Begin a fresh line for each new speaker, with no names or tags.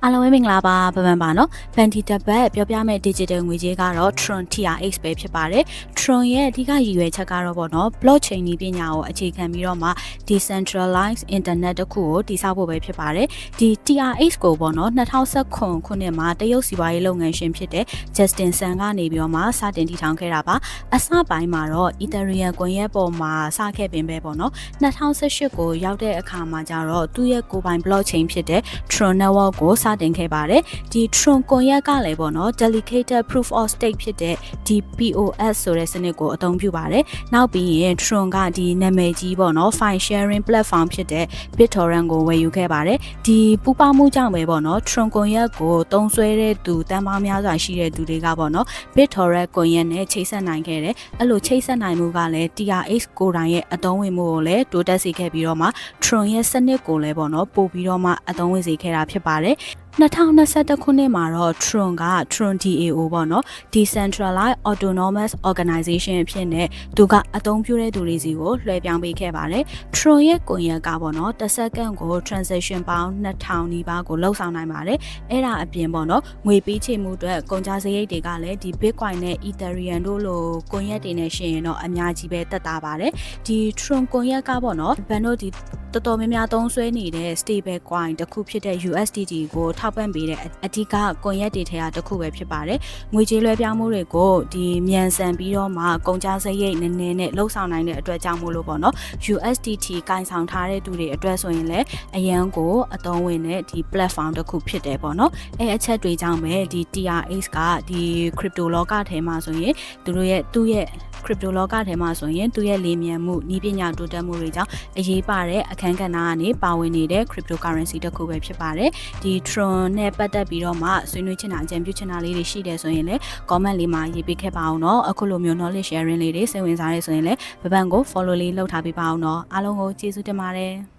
အားလုံးပဲမင်္ဂလာပါပပန်ပါနော်ဖန်တီတပတ်ပြောပြမဲ့ digital ငွေကြေးကတော့ Tron TRX ပဲဖြစ်ပါတယ် Tron ရဲ့အဓိကရည်ရွယ်ချက်ကတော့ပေါ့နော် blockchain နည်းပညာကိုအခြေခံပြီးတော့မှ decentralized internet တစ်ခုကိုတည်ဆောက်ဖို့ပဲဖြစ်ပါတယ်ဒီ TRX ကိုပေါ့နော်2019ခုနှစ်မှာတရုတ်စီးပွားရေးလုပ်ငန်းရှင်ဖြစ်တဲ့ Justin Sun ကနေပြီးတော့မှစတင်တည်ထောင်ခဲ့တာပါအစပိုင်းမှာတော့ Ethereum ကွန်ရက်ပေါ်မှာစခဲ့ပင်ပဲပေါ့နော်2018ကိုရောက်တဲ့အခါမှာကျတော့သူ့ရဲ့ကိုယ်ပိုင် blockchain ဖြစ်တဲ့ Tron network ကိုစတင်ခဲ့ပါတယ်ဒီ Tron ကွန်ရက်ကလည်းပေါ့နော် Delegated Proof of Stake ဖြစ်တဲ့ဒီ POS ဆိုတဲ့စနစ်ကိုအသုံးပြုပါတယ်နောက်ပြီးရင် Tron ကဒီနာမည်ကြီးပေါ့နော် File Sharing Platform ဖြစ်တဲ့ BitTorrent ကိုဝယ်ယူခဲ့ပါတယ်ဒီပူပေါင်းမှုကြောင့်ပဲပေါ့နော် Tron ကွန်ရက်ကိုသုံးစွဲတဲ့သူတန်ပေါင်းများစွာရှိတဲ့သူတွေကပေါ့နော် BitTorrent ကွန်ရက်နဲ့ချိတ်ဆက်နိုင်ခဲ့တယ်အဲ့လိုချိတ်ဆက်နိုင်မှုကလည်း TRX ကိုယ်တိုင်ရဲ့အသုံးဝင်မှုကိုလည်းတိုးတက်စေခဲ့ပြီးတော့မှ Tron ရဲ့စနစ်ကိုလည်းပေါ့နော်ပို့ပြီးတော့မှအသုံးဝင်စေခဲ့တာဖြစ်ပါတယ်2021ခုနှစ်မှာတော့ Tron က Tron DAO ပေါ့နော် Decentralized Autonomous Organization အဖြစ်နဲ့သူကအသုံးပြုတဲ့သူတွေစီကိုလွှဲပြောင်းပေးခဲ့ပါတယ် Tron ရဲ့ကွန်ရက်ကပေါ့နော်တစ်စက္ကန့်ကို transaction ပေါင်း2000နီးပါးကိုလှုပ်ဆောင်နိုင်ပါတယ်အဲ့ဒါအပြင်ပေါ့နော်ငွေပေးချေမှုအတွက်ကုန်ကျစရိတ်တွေကလည်းဒီ Bitcoin နဲ့ Ethereum တို့လိုကွန်ရက်တွေနဲ့ရှင်ရင်တော့အများကြီးပဲတက်တာပါတယ်ဒီ Tron ကွန်ရက်ကပေါ့နော်ဘန်တို့ဒီတော်တော်များများသုံးစွဲနေတဲ့ stable coin တစ်ခုဖြစ်တဲ့ USDT ကိုထောက်ပံ့ပေးတဲ့အဓိကကွန်ရက်တွေထဲကတစ်ခုပဲဖြစ်ပါတယ်။ငွေကြေးလွှဲပြောင်းမှုတွေကိုဒီမြန်ဆန်ပြီးတော့မှကုန်ကျစရိတ်နည်းနည်းနဲ့လှုပ်ဆောင်နိုင်တဲ့အတွက်ကြောင့်မို့လို့ပေါ့နော် USDT ကင်ဆောင်ထားတဲ့သူတွေအတွက်ဆိုရင်လည်းအရန်ကိုအသုံးဝင်တဲ့ဒီ platform တစ်ခုဖြစ်တယ်ပေါ့နော်။အဲအချက်တွေကြောင့်ပဲဒီ TRX ကဒီ crypto လောကထဲမှာဆိုရင်သူ့ရဲ့ crypto လောကထဲမှာဆိုရင်သူ့ရဲ့လေမြန်မှုနည်းပညာတိုးတက်မှုတွေကြောင့်အရေးပါတဲ့အခန်းကဏ္ဍကနေပါဝင်နေတဲ့ cryptocurrency တစ်ခုပဲဖြစ်ပါတယ်ဒီ Tron နဲ့ပတ်သက်ပြီးတော့မှဆွေးနွေးချင်တာအကြံပြုချင်တာလေးတွေရှိတယ်ဆိုရင်လည်း comment လေးမှာရေးပေးခဲ့ပါအောင်နော်အခုလိုမျိုး knowledge sharing လေးတွေစိတ်ဝင်စားရဆိုရင်လည်းပပန်ကို follow လေးလုပ်ထားပေးပါအောင်နော်အားလုံးကိုကျေးဇူးတင်ပါတယ်